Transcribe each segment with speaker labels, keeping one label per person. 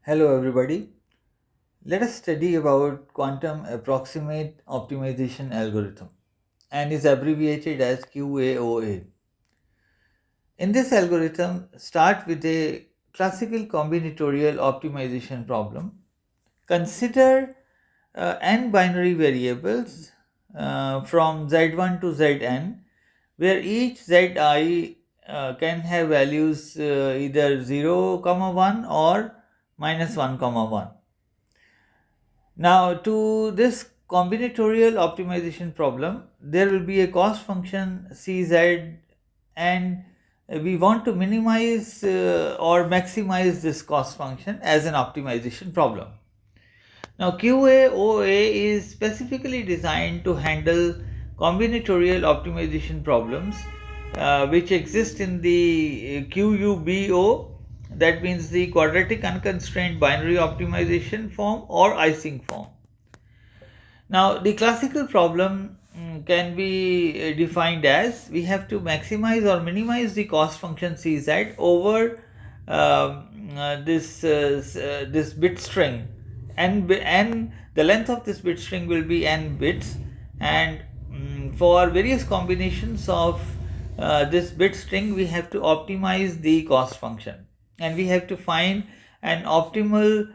Speaker 1: Hello everybody. Let us study about quantum approximate optimization algorithm and is abbreviated as QAOA. In this algorithm, start with a classical combinatorial optimization problem. Consider n binary variables from z1 to zn, where each zi can have values either 0, comma 1 or minus 1, comma 1. Now, to this combinatorial optimization problem, there will be a cost function Cz, and we want to minimize or maximize this cost function as an optimization problem. Now, QAOA is specifically designed to handle combinatorial optimization problems which exist in the QUBO, that means the quadratic unconstrained binary optimization form or Ising form. Now, the classical problem can be defined as we have to maximize or minimize the cost function Cz over this bit string. N, the length of this bit string will be n bits, and for various combinations of this bit string, we have to optimize the cost function, and we have to find an optimal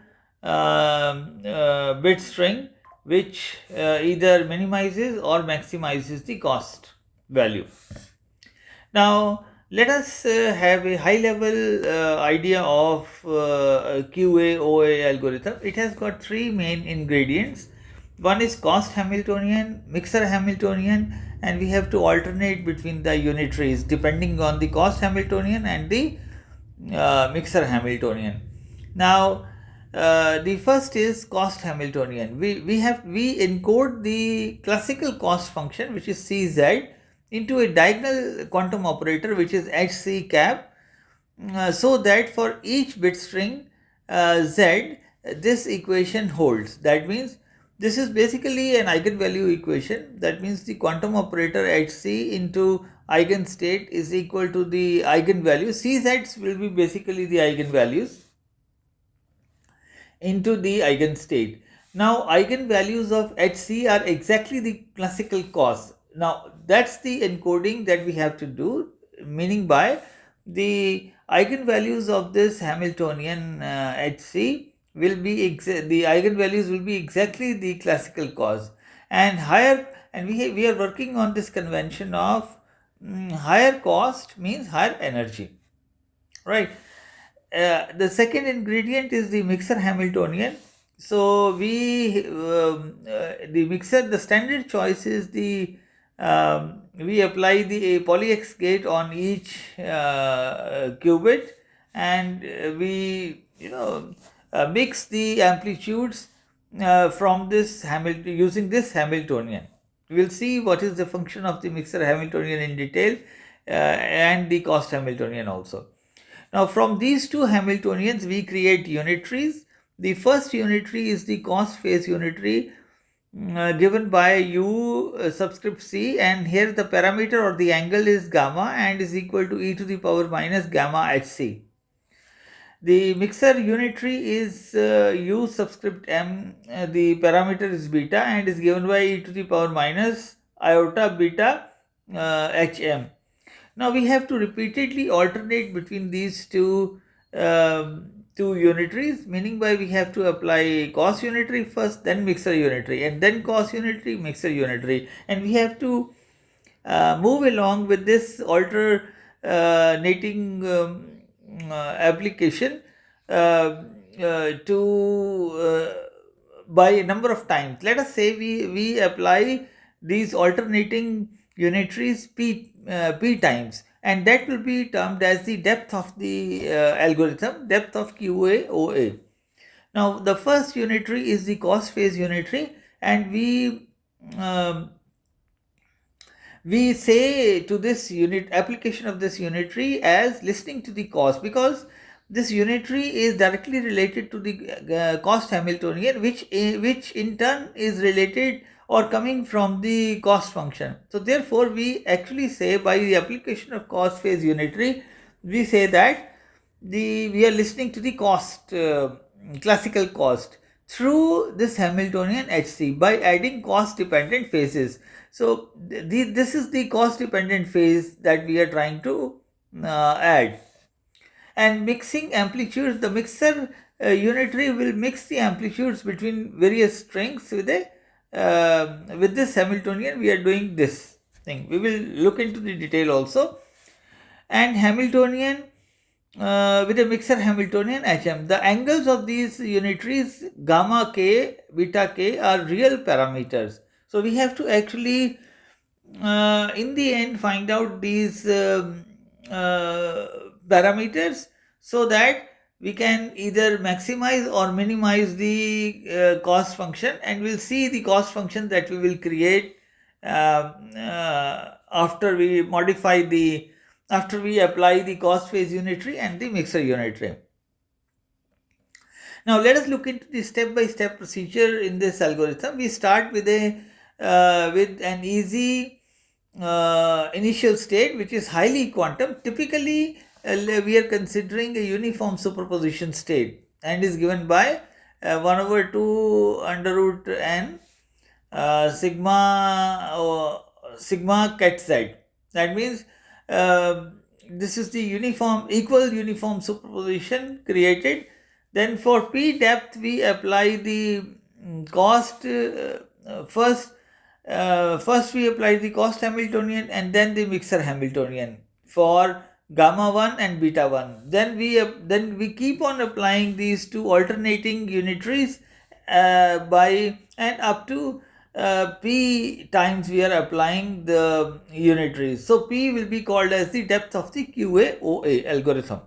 Speaker 1: bit string which either minimizes or maximizes the cost value. Now, let us have a high level idea of QAOA algorithm. It has got three main ingredients. One is cost Hamiltonian, mixer Hamiltonian, and we have to alternate between the unitaries depending on the cost Hamiltonian and the mixer Hamiltonian. Now, the first is cost Hamiltonian. We encode the classical cost function, which is Cz, into a diagonal quantum operator, which is Hc cap, so that for each bit string z, this equation holds. That means this is basically an eigenvalue equation. That means the quantum operator Hc into eigenstate is equal to the eigenvalue. Cz's will be basically the eigenvalues into the eigenstate. Now, eigenvalues of Hc are exactly the classical cost. Now, that's the encoding that we have to do, meaning by the eigenvalues of this Hamiltonian Hc will be the eigenvalues will be exactly the classical cause, and higher, and we are working on this convention of higher cost means higher energy, right? The second ingredient is the mixer Hamiltonian. So the standard choice is we apply the poly X gate on each qubit, and we mix the amplitudes from this using this Hamiltonian. We will see what is the function of the mixer Hamiltonian in detail, and the cost Hamiltonian also. Now, from these two Hamiltonians, we create unitaries. The first unitary is the cost phase unitary given by u subscript c, and here the parameter or the angle is gamma and is equal to e to the power minus gamma hc. The mixer unitary is u subscript m, the parameter is beta and is given by e to the power minus iota beta hm. Now, we have to repeatedly alternate between these two unitaries, meaning by we have to apply cos unitary first, then mixer unitary, and then cos unitary, mixer unitary, and we have to move along with this alternating application by a number of times. Let us say we apply these alternating unitaries p times, and that will be termed as the depth of the algorithm, depth of QAOA. Now, the first unitary is the cost phase unitary, and we say to this application of this unitary as listening to the cost, because this unitary is directly related to the cost Hamiltonian, which in turn is related or coming from the cost function. So therefore, we actually say by the application of cost phase unitary, we say that we are listening to the cost classical cost through this Hamiltonian HC by adding cost dependent phases. So this is the cost dependent phase that we are trying to add. And mixing amplitudes, the mixer unitary will mix the amplitudes between various strings with a with this Hamiltonian. We are doing this thing. We will look into the detail also. And Hamiltonian with a mixer Hamiltonian HM. The angles of these unitaries gamma k, beta k are real parameters. So we have to actually in the end find out these parameters so that we can either maximize or minimize the cost function, and we'll see the cost function that we will create after we modify the after we apply the cost phase unitary and the mixer unitary. Now let us look into the step-by-step procedure in this algorithm. We start with an easy initial state which is highly quantum. Typically we are considering a uniform superposition state and is given by 1/2 under root n sigma ket z. That means this is the equal uniform superposition created. Then for p depth we apply the cost first we apply the cost Hamiltonian and then the mixer Hamiltonian for gamma 1 and beta 1. Then we keep on applying these two alternating unitaries by and up to p times we are applying the unitaries. So p will be called as the depth of the QAOA algorithm.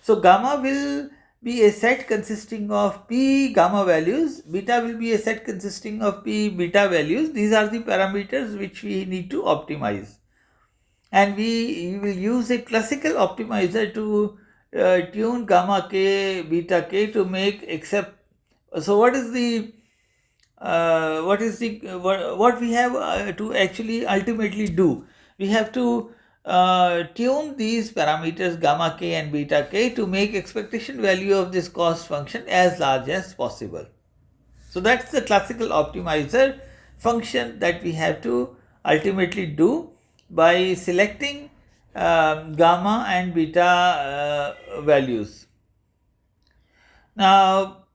Speaker 1: So gamma will be a set consisting of p gamma values, beta will be a set consisting of p beta values. These are the parameters which we need to optimize, and we will use a classical optimizer to tune gamma k, beta k to make except. So what what we have to actually ultimately do? We have to tune these parameters gamma k and beta k to make expectation value of this cost function as large as possible. So that's the classical optimizer function that we have to ultimately do by selecting gamma and beta values. Now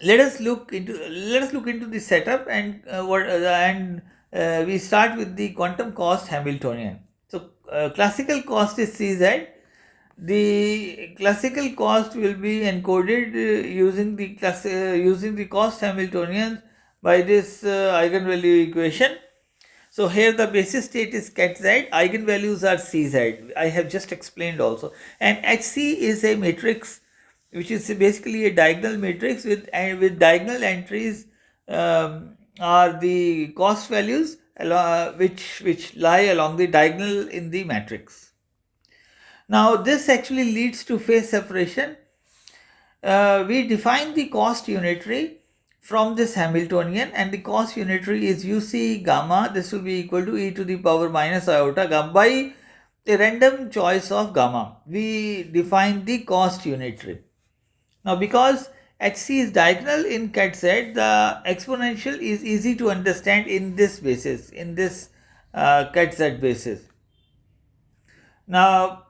Speaker 1: let us look into the setup and we start with the quantum cost Hamiltonian. So classical cost is CZ. The classical cost will be encoded using the cost Hamiltonian by this eigenvalue equation. So here the basis state is ket z, eigenvalues are Cz. I have just explained also, and Hc is a matrix which is basically a diagonal matrix with diagonal entries are the cost values which lie along the diagonal in the matrix. Now this actually leads to phase separation. We define the cost unitary from this Hamiltonian, and the cost unitary is UC gamma. This will be equal to e to the power minus iota gamma by a random choice of gamma. We define the cost unitary. Now because Hc is diagonal in ket z, the exponential is easy to understand in this basis, in this ket z basis. Now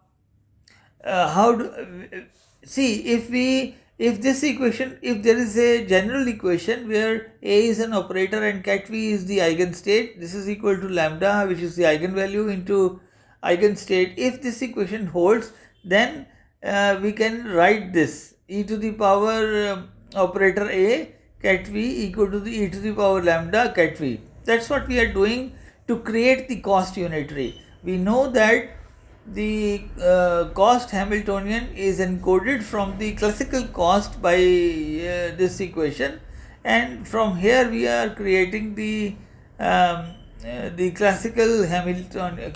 Speaker 1: if this equation, if there is a general equation where A is an operator and ket v is the eigenstate, this is equal to lambda, which is the eigenvalue, into eigenstate. If this equation holds, then we can write this e to the power operator A ket v equal to the e to the power lambda ket v. That's what we are doing to create the cost unitary. We know that the cost Hamiltonian is encoded from the classical cost by this equation, and from here we are creating the classical Hamiltonian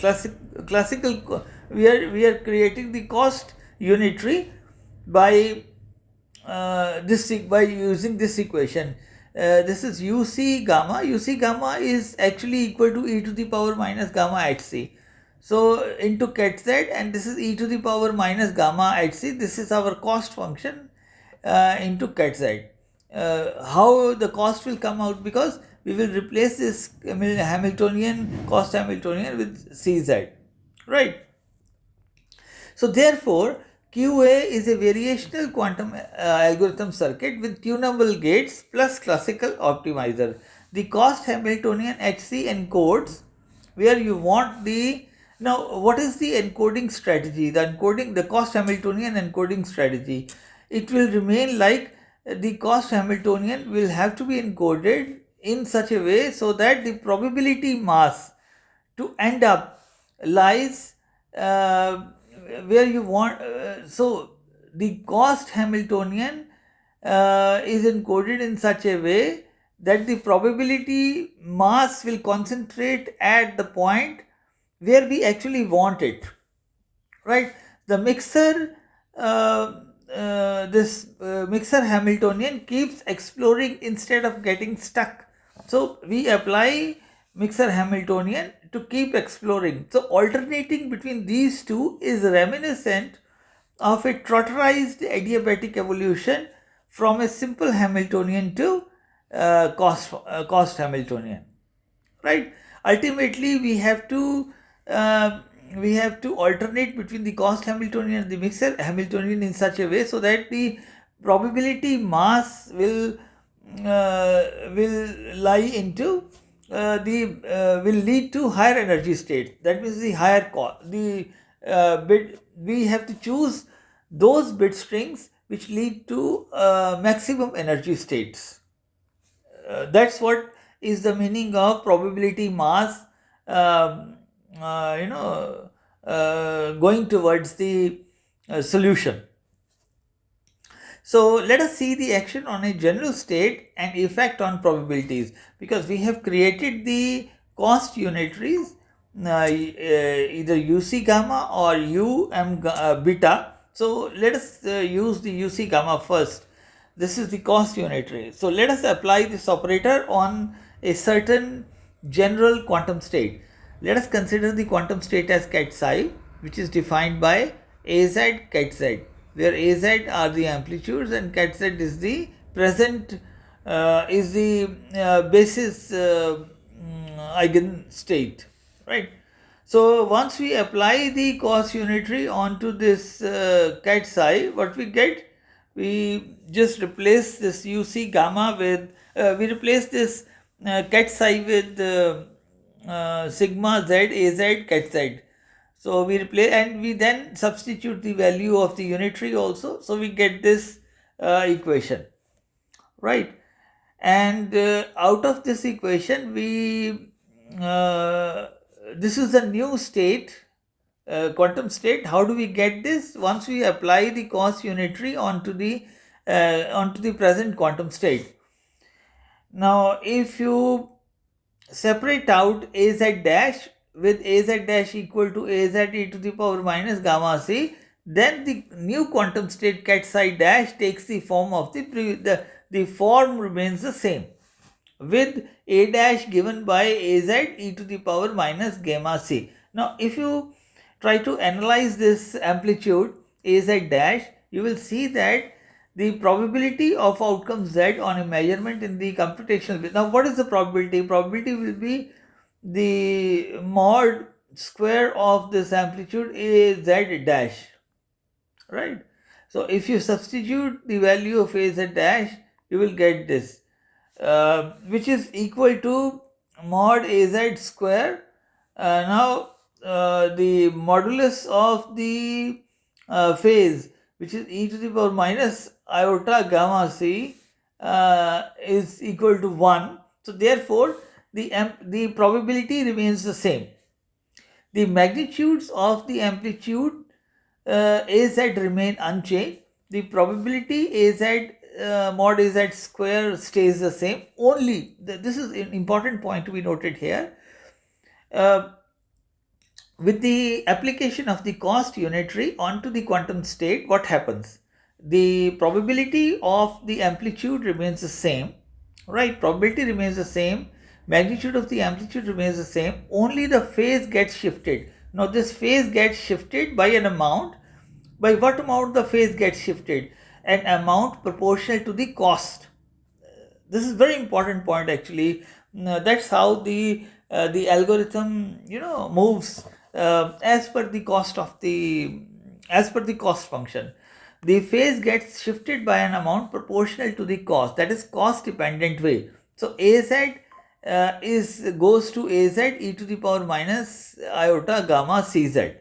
Speaker 1: we are creating the cost unitary by using this equation. This is UC gamma. UC gamma is actually equal to e to the power minus gamma Hc. So into ket z, and this is e to the power minus gamma Hc. This is our cost function, into kz. How the cost will come out? Because we will replace this Hamiltonian, cost Hamiltonian with Cz, right? So therefore, QA is a variational quantum algorithm circuit with tunable gates plus classical optimizer. The cost Hamiltonian HC encodes where you want the, now what is the encoding strategy? The cost Hamiltonian encoding strategy. It will remain like the cost Hamiltonian will have to be encoded in such a way so that the probability mass to end up lies where you want. So the cost Hamiltonian is encoded in such a way that the probability mass will concentrate at the point where we actually want it, right? The mixer, mixer Hamiltonian keeps exploring instead of getting stuck. So we apply mixer Hamiltonian to keep exploring. So alternating between these two is reminiscent of a trotterized adiabatic evolution from a simple Hamiltonian to cost Hamiltonian, right? Ultimately, we have to alternate between the cost Hamiltonian and the mixer Hamiltonian in such a way so that the probability mass will lie into will lead to higher energy state. That means the higher bit, we have to choose those bit strings which lead to maximum energy states. That's what is the meaning of probability mass going towards the solution. So let us see the action on a general state and effect on probabilities, because we have created the cost unitaries either UC gamma or UM beta. So let us use the UC gamma first. This is the cost unitary. So let us apply this operator on a certain general quantum state. Let us consider the quantum state as ket psi, which is defined by Az ket z, where Az are the amplitudes and ket z is the present basis eigen state, right? So once we apply the cost unitary onto this ket psi, what we get? We just replace this UC gamma with, we replace this ket psi with sigma z Az ket z. So we replace, and we then substitute the value of the unitary also. So we get this equation, right? And out of this equation, we this is a new state, quantum state. How do we get this? Once we apply the cost unitary onto the present quantum state. Now, if you separate out Az dash with Az dash equal to Az e to the power minus gamma c, then the new quantum state ket psi dash takes the form of the form remains the same, with A dash given by Az e to the power minus gamma c. Now, if you try to analyze this amplitude Az dash, you will see that the probability of outcome z on a measurement in the computational. Now, what is the probability? Probability will be the mod square of this amplitude Az dash, right? So if you substitute the value of Az dash, you will get this, which is equal to mod Az square. Now the modulus of the phase, which is e to the power minus iota gamma c, is equal to 1. So therefore the probability remains the same. The magnitudes of the amplitude Az remain unchanged. The probability Az mod Az square stays the same. Only this is an important point to be noted here. With the application of the cost unitary onto the quantum state, what happens? The probability of the amplitude remains the same, right? Probability remains the same. Magnitude of the amplitude remains the same. Only the phase gets shifted. Now this phase gets shifted by an amount. By what amount the phase gets shifted? an amount proportional to the cost. This is very important point actually. That's how the algorithm moves as per the cost of the as per the cost function. The phase gets shifted by an amount proportional to the cost, that is cost dependent way. So az is goes to az e to the power minus iota gamma cz.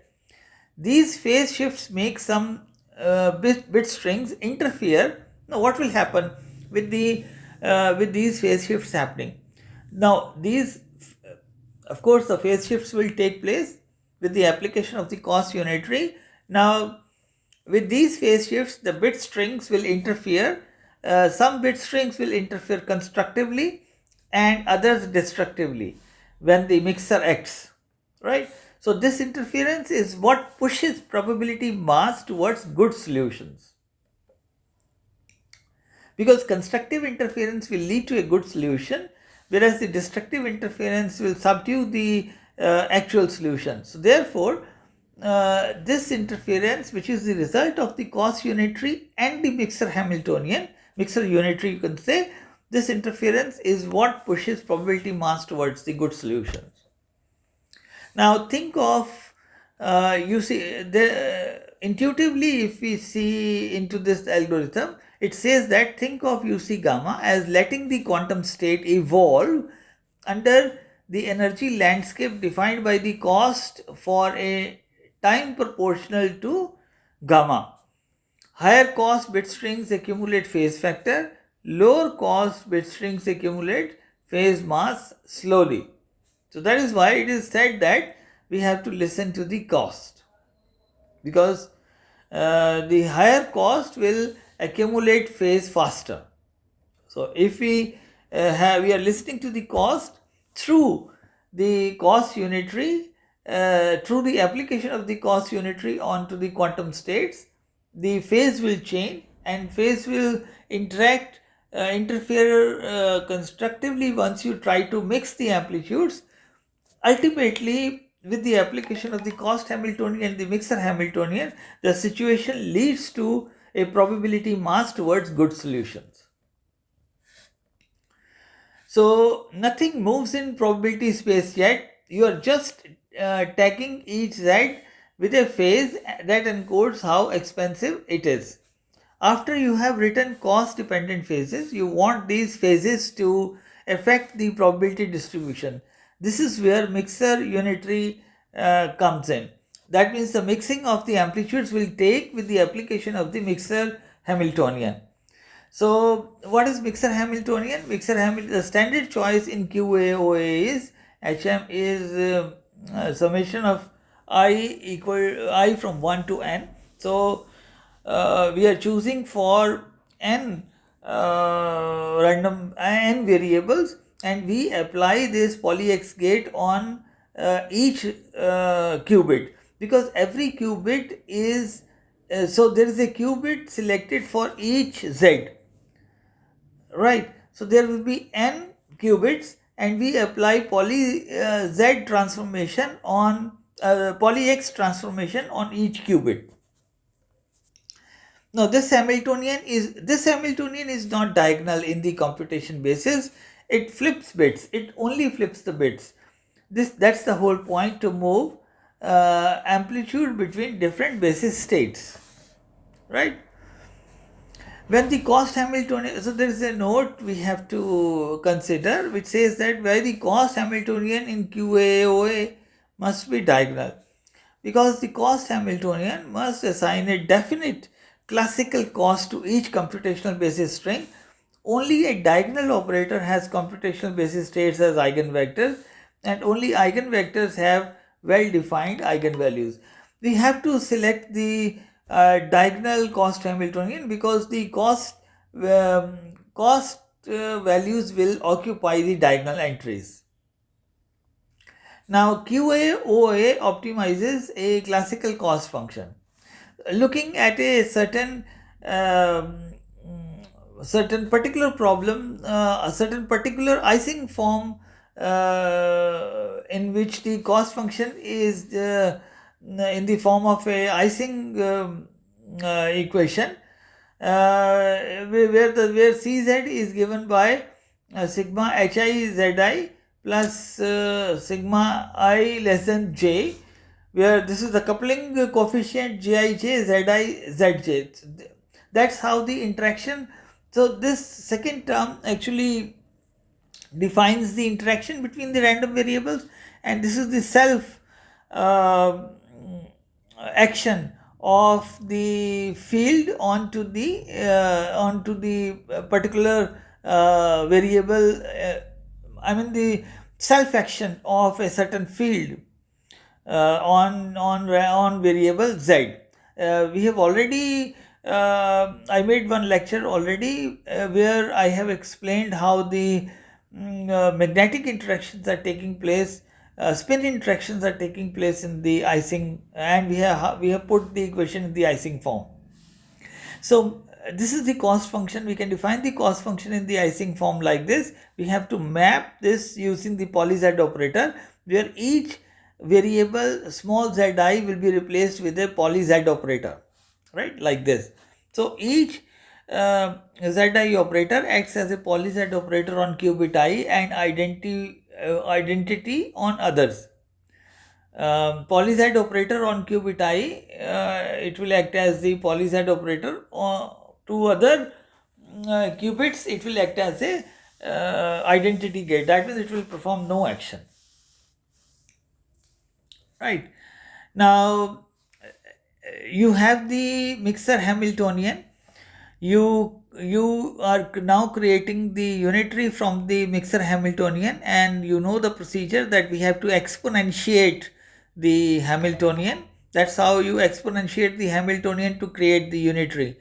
Speaker 1: These phase shifts make some bit strings interfere. Now, what will happen with with these phase shifts happening? Now, of course, the phase shifts will take place with the application of the cost unitary. Now, with these phase shifts, the bit strings will interfere. Some bit strings will interfere constructively and others destructively when the mixer acts, right? So this interference is what pushes probability mass towards good solutions. Because constructive interference will lead to a good solution, whereas the destructive interference will subdue the actual solution. So therefore, this interference, which is the result of the cost unitary and the mixer Hamiltonian, mixer unitary you can say, this interference is what pushes probability mass towards the good solutions. Now think of, intuitively if we see into this algorithm, it says that think of UC gamma as letting the quantum state evolve under the energy landscape defined by the cost for a time proportional to gamma. Higher cost bit strings accumulate phase factor, lower cost bit strings accumulate phase mass slowly. So that is why it is said that we have to listen to the cost, because the higher cost will accumulate phase faster. So if we are listening to the cost through the cost unitary, through the application of the cost unitary onto the quantum states, the phase will change and phase will interfere constructively once you try to mix the amplitudes. Ultimately, with the application of the cost Hamiltonian and the mixer Hamiltonian, the situation leads to a probability mass towards good solutions. So nothing moves in probability space yet. You are just tagging each z with a phase that encodes how expensive it is. After you have written cost dependent phases, you want these phases to affect the probability distribution. This is where mixer unitary comes in. That means the mixing of the amplitudes will take with the application of the mixer Hamiltonian. So what is mixer Hamiltonian? The standard choice in QAOA is HM is summation of I from 1 to n. So we are choosing for n random n variables, and we apply this poly X gate on each qubit, because every qubit is so there is a qubit selected for each z, right? So there will be n qubits, and we apply poly z transformation on poly X transformation on each qubit. Now this Hamiltonian is not diagonal in the computation basis. It flips bits. It only flips the bits. That's the whole point, to move amplitude between different basis states, right? When the cost Hamiltonian, so there is a note we have to consider which says that where the cost Hamiltonian in QAOA must be diagonal, because the cost Hamiltonian must assign a definite classical cost to each computational basis string. Only a diagonal operator has computational basis states as eigenvectors, and only eigenvectors have well-defined eigenvalues. We have to select the diagonal cost Hamiltonian because the cost values will occupy the diagonal entries. Now QAOA optimizes a classical cost function. Looking at a certain particular problem, a certain particular Ising form in which the cost function is in the form of a Ising equation, where Cz is given by sigma hi zi plus sigma I less than j, where this is the coupling coefficient jij zi zj. That's how the interaction. So this second term actually defines the interaction between the random variables, and this is the self uh, action of the field onto the particular variable. I mean the self action of a certain field on variable z. We have already I made one lecture already where I have explained how the magnetic interactions are taking place, spin interactions are taking place in the Ising, and we have put the equation in the Ising form. So this is the cost function. We can define the cost function in the Ising form like this. We have to map this using the poly z operator, where each variable small zi will be replaced with a poly z operator, right, like this. So each zi operator acts as a poly z operator on qubit I and identity on others. Poly z operator on qubit I, it will act as the poly z operator. To other qubits, it will act as a identity gate. That means it will perform no action. Right. Now you have the mixer Hamiltonian. You are now creating the unitary from the mixer Hamiltonian, and you know the procedure that we have to exponentiate the Hamiltonian. That's how you exponentiate the Hamiltonian to create the unitary.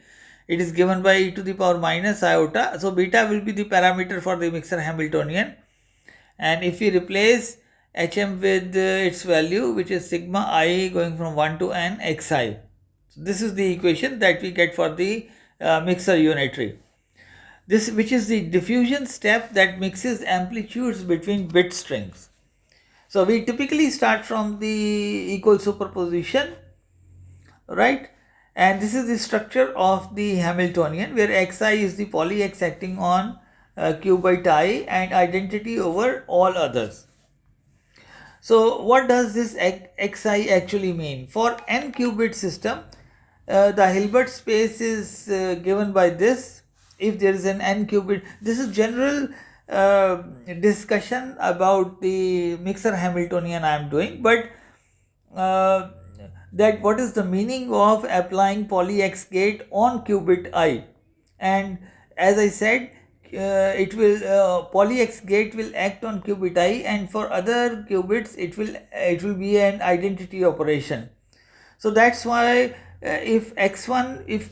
Speaker 1: It is given by e to the power minus iota. So beta will be the parameter for the mixer Hamiltonian, and if we replace hm with its value, which is sigma I going from 1 to n xi. So this is the equation that we get for the mixer unitary. This, which is the diffusion step that mixes amplitudes between bit strings. So we typically start from the equal superposition, right? And this is the structure of the Hamiltonian, where xi is the poly x acting on q by I and identity over all others. So what does this xi actually mean? For n qubit system, the Hilbert space is given by this. If there is an n qubit, this is general discussion about the mixer Hamiltonian I am doing, but that what is the meaning of applying poly x gate on qubit I, and as I said, it will poly x gate will act on qubit I, and for other qubits it will be an identity operation. So that's why if x1, if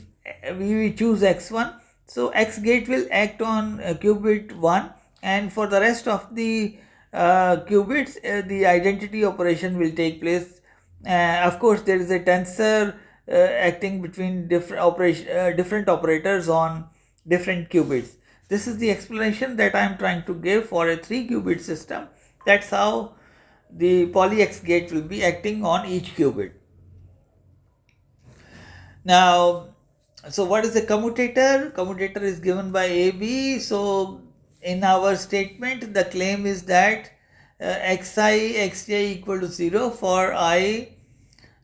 Speaker 1: we choose x1, so x gate will act on qubit 1, and for the rest of the qubits the identity operation will take place. Of course there is a tensor acting between different operators on different qubits. This is the explanation that I am trying to give for a 3 qubit system. That's how the poly x gate will be acting on each qubit. Now, so what is the commutator? Commutator is given by AB. So in our statement, the claim is that xi xj equal to 0 for I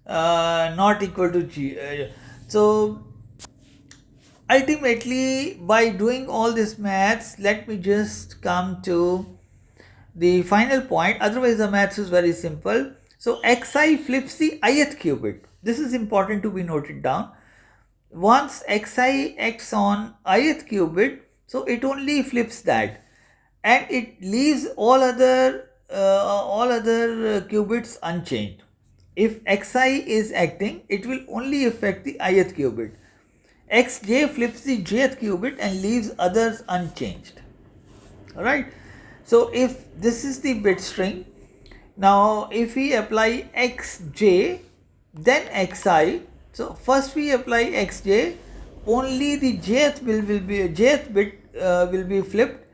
Speaker 1: not equal to g. So ultimately, by doing all this maths, let me just come to the final point. Otherwise the maths is very simple. So xi flips the ith qubit. This is important to be noted down. Once xi acts on ith qubit, so it only flips that, and it leaves all other qubits unchanged. If xi is acting, it will only affect the ith qubit. Xj flips the jth qubit and leaves others unchanged. Alright. So if this is the bit string, now if we apply xj then xi, so first we apply xj, only the jth bit will be flipped,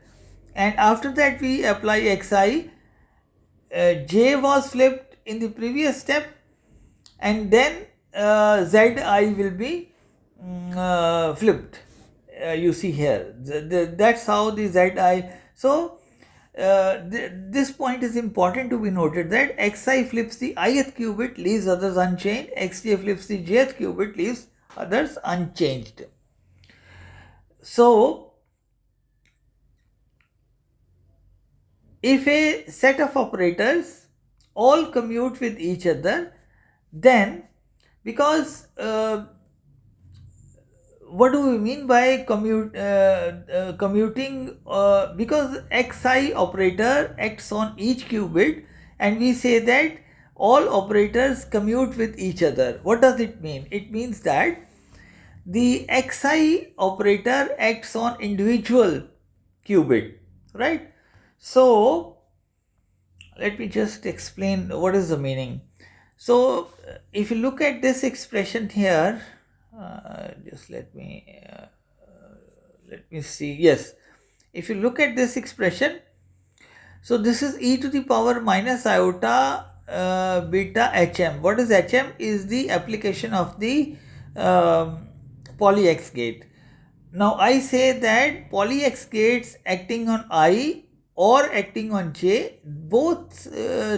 Speaker 1: and after that we apply xi. J was flipped in the previous step, and then zi will be flipped. You see here, that's how the zi. So this point is important to be noted, that xi flips the ith qubit, leaves others unchanged. Xj flips the jth qubit, leaves others unchanged. So if a set of operators all commute with each other, then because what do we mean by commuting? Because xi operator acts on each qubit, and we say that all operators commute with each other. What does it mean? It means that the xi operator acts on individual qubit, right? So let me just explain what is the meaning. So if you look at this expression here, just let me see. Yes, if you look at this expression, so this is e to the power minus iota beta hm. What is hm? Is the application of the poly X gate. Now I say that poly X gates acting on I or acting on J, both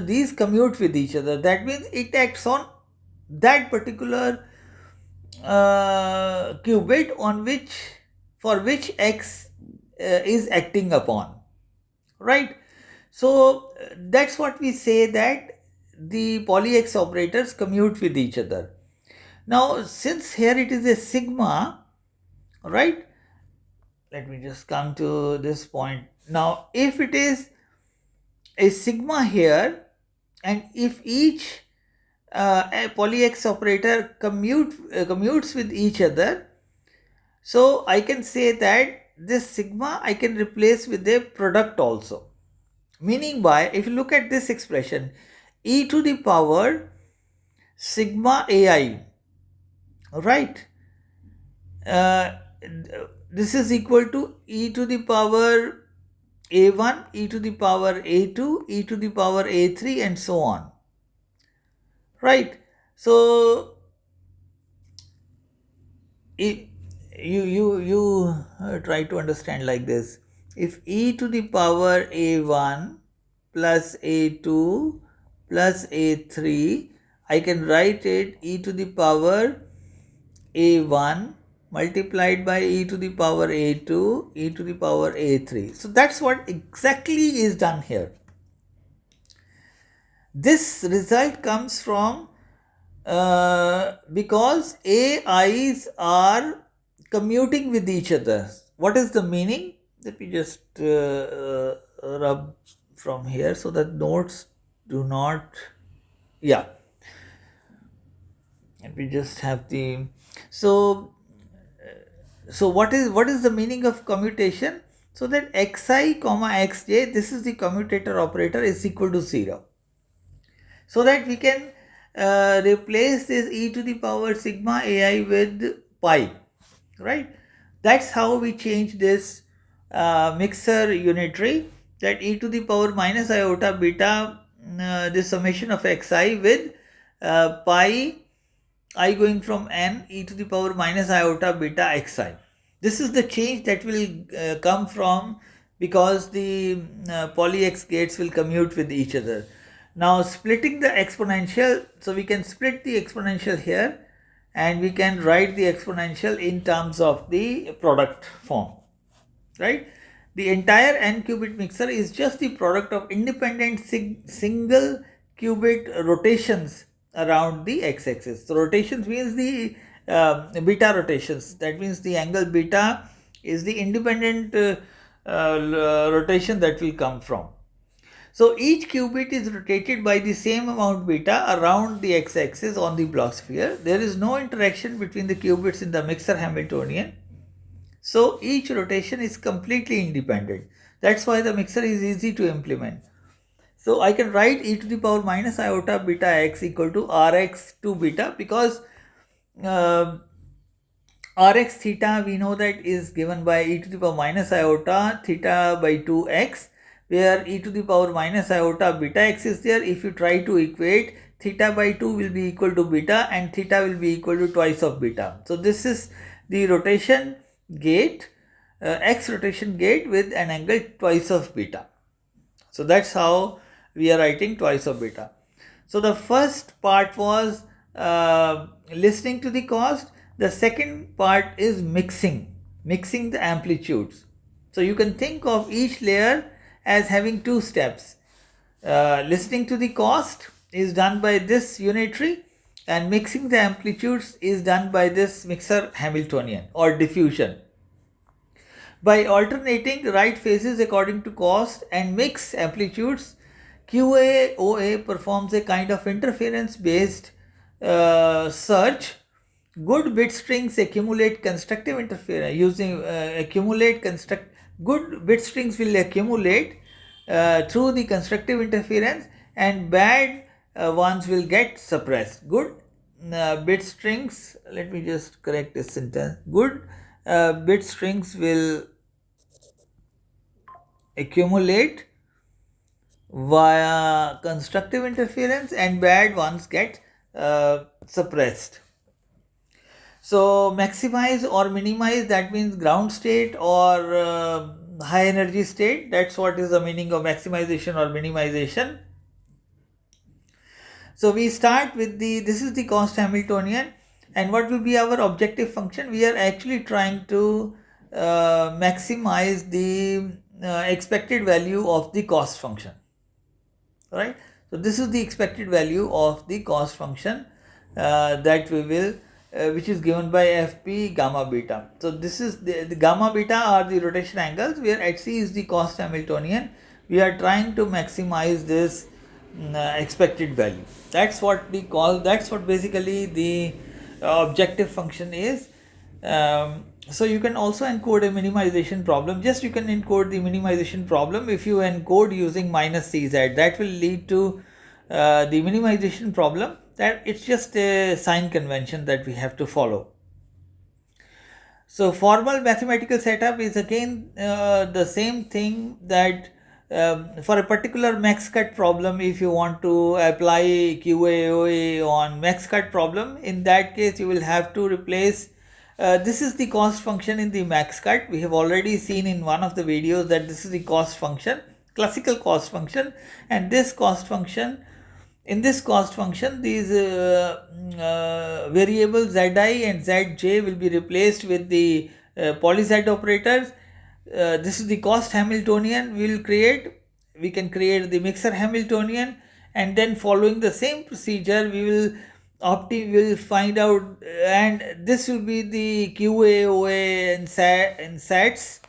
Speaker 1: these commute with each other. That means it acts on that particular qubit on which, for which X is acting upon, right? So that's what we say, that the poly X operators commute with each other. Now since here it is a sigma, right? Let me just come to this point. Now if it is a sigma here, and if each a poly X operator commutes with each other, so I can say that this sigma I can replace with a product also. Meaning by, if you look at this expression, e to the power sigma ai, right? This is equal to e to the power a1, e to the power a2, e to the power a3, and so on, right? So you try to understand like this. If e to the power a1 plus a2 plus a3, I can write it e to the power a1 multiplied by e to the power a2, e to the power a3. So that's what exactly is done here. This result comes from because AIs are commuting with each other. What is the meaning? Let me just rub from here so that notes do not, yeah. And we just have the, so what is the meaning of commutation? So that xi comma xj, this is the commutator operator, is equal to 0. So that we can replace this e to the power sigma ai with pi, right? That's how we change this mixer unitary, that e to the power minus iota beta, the summation of xi with pi I going from n e to the power minus iota beta xi. This is the change that will come from, because the poly X gates will commute with each other. Now splitting the exponential, so we can split the exponential here, and we can write the exponential in terms of the product form, right? The entire n qubit mixer is just the product of independent single qubit rotations around the x-axis. So rotations means the beta rotations. That means the angle beta is the independent rotation that will come from. So each qubit is rotated by the same amount beta around the x-axis on the Bloch sphere. There is no interaction between the qubits in the mixer Hamiltonian. So each rotation is completely independent. That's why the mixer is easy to implement. So I can write e to the power minus iota beta x equal to rx 2 beta, because rx theta we know that is given by e to the power minus iota theta by 2x, where e to the power minus iota beta x is there. If you try to equate theta by 2 will be equal to beta, and theta will be equal to twice of beta. So this is the rotation gate, x rotation gate with an angle twice of beta. So that's how we are writing twice of beta. So the first part was listening to the cost. The second part is mixing the amplitudes. So you can think of each layer as having two steps. Listening to the cost is done by this unitary, and mixing the amplitudes is done by this mixer Hamiltonian or diffusion. By alternating right phases according to cost and mix amplitudes, QAOA performs a kind of interference based search. Good bit strings accumulate constructive interference good bit strings will accumulate through the constructive interference, and bad ones will get suppressed. Good bit strings, let me just correct this sentence. Good bit strings will accumulate via constructive interference, and bad ones get suppressed. So maximize or minimize, that means ground state or high energy state. That's what is the meaning of maximization or minimization. So we start with this is the cost Hamiltonian, and what will be our objective function? We are actually trying to maximize the expected value of the cost function, right? So this is the expected value of the cost function that we will which is given by Fp gamma beta. So this is the gamma beta are the rotation angles, where Hc is the cost Hamiltonian. We are trying to maximize this expected value. That's what we call, that's what basically the objective function is. So you can also encode a minimization problem. Just you can encode the minimization problem. If you encode using minus CZ, that will lead to the minimization problem. That it's just a sign convention that we have to follow. So formal mathematical setup is again the same thing, that for a particular max cut problem, if you want to apply QAOA on max cut problem, in that case you will have to replace this is the cost function in the max cut. We have already seen in one of the videos that this is the cost function, classical cost function, and this cost function, in this cost function, these variables Zi and Zj will be replaced with the poly-Z operators. This is the cost Hamiltonian we can create the mixer Hamiltonian, and then following the same procedure we will find out, and this will be the QAOA and sats,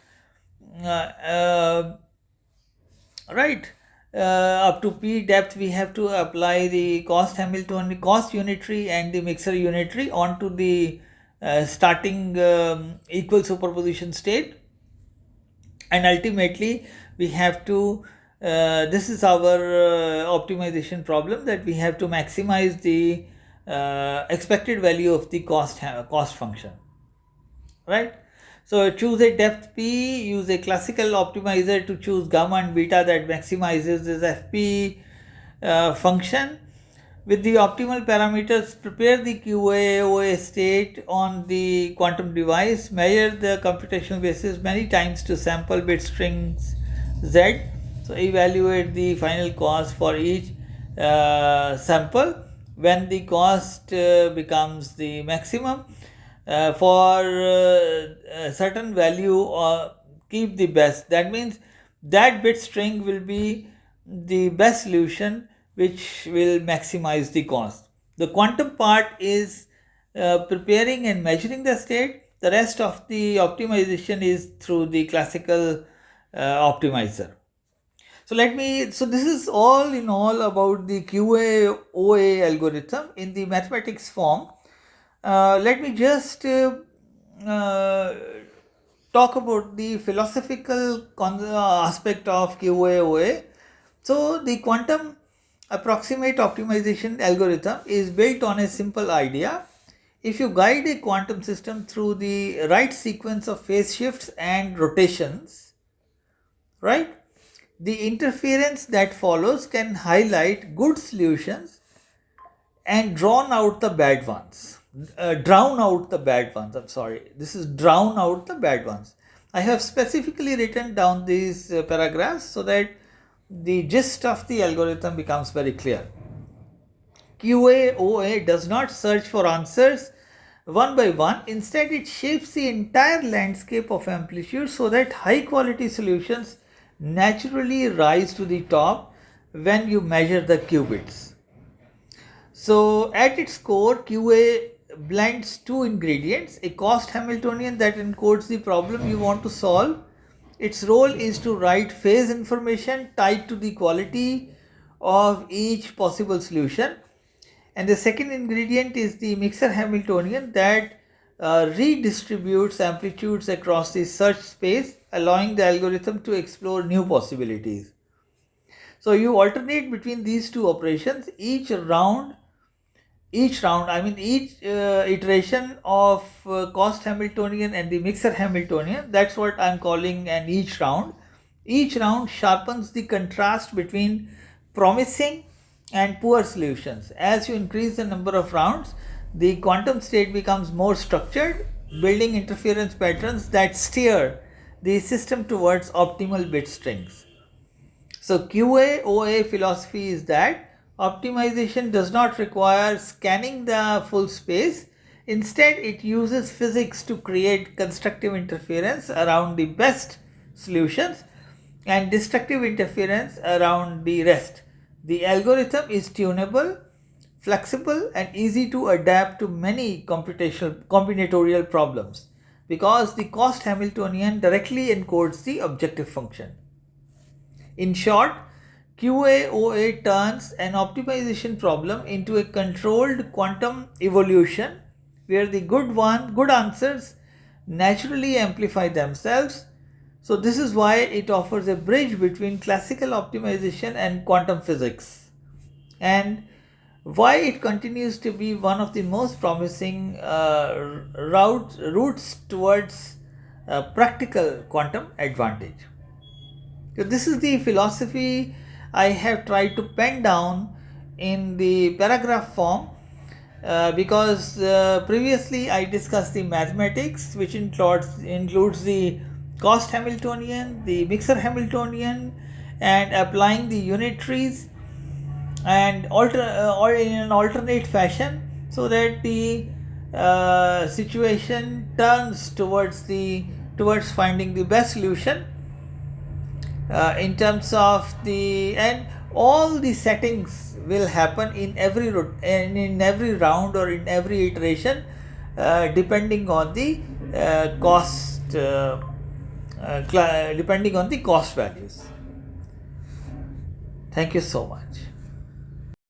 Speaker 1: right? Up to P depth we have to apply the cost Hamiltonian, cost unitary and the mixer unitary onto the starting equal superposition state, and ultimately we have to this is our optimization problem, that we have to maximize the expected value of the cost function, right? So choose a depth P, use a classical optimizer to choose gamma and beta that maximizes this Fp function. With the optimal parameters, prepare the QAOA state on the quantum device, measure the computational basis many times to sample bit strings Z. So evaluate the final cost for each sample. When the cost becomes the maximum, for a certain value, keep the best. That means that bit string will be the best solution which will maximize the cost. The quantum part is preparing and measuring the state. The rest of the optimization is through the classical optimizer. So this is all in all about the QAOA algorithm in the mathematics form. Let me just talk about the philosophical aspect of QAOA. So the quantum approximate optimization algorithm is built on a simple idea. If you guide a quantum system through the right sequence of phase shifts and rotations, right, the interference that follows can highlight good solutions and drown out the bad ones. Drown out the bad ones. I'm sorry. This is drown out the bad ones. I have specifically written down these paragraphs so that the gist of the algorithm becomes very clear. QAOA does not search for answers one by one. Instead, it shapes the entire landscape of amplitude so that high quality solutions naturally rise to the top when you measure the qubits. So at its core, QA blends two ingredients: a cost Hamiltonian that encodes the problem you want to solve. Its role is to write phase information tied to the quality of each possible solution. And the second ingredient is the mixer Hamiltonian that redistributes amplitudes across the search space, allowing the algorithm to explore new possibilities. So you alternate between these two operations. Each iteration of cost Hamiltonian and the mixer Hamiltonian, that's what I'm calling an each round. Each round sharpens the contrast between promising and poor solutions. As you increase the number of rounds, the quantum state becomes more structured, building interference patterns that steer the system towards optimal bit strings. So QAOA philosophy is that optimization does not require scanning the full space. Instead, it uses physics to create constructive interference around the best solutions and destructive interference around the rest. The algorithm is tunable, flexible, and easy to adapt to many combinatorial problems because the cost Hamiltonian directly encodes the objective function. In short, QAOA turns an optimization problem into a controlled quantum evolution where the good answers naturally amplify themselves. So this is why it offers a bridge between classical optimization and quantum physics, and why it continues to be one of the most promising routes towards practical quantum advantage. So this is the philosophy I have tried to pen down in the paragraph form because previously I discussed the mathematics, which includes the cost Hamiltonian, the mixer Hamiltonian, and applying the unitaries and or in an alternate fashion so that the situation turns towards finding the best solution in terms of and all the settings will happen in every round or in every iteration depending on the cost values. Thank you so much.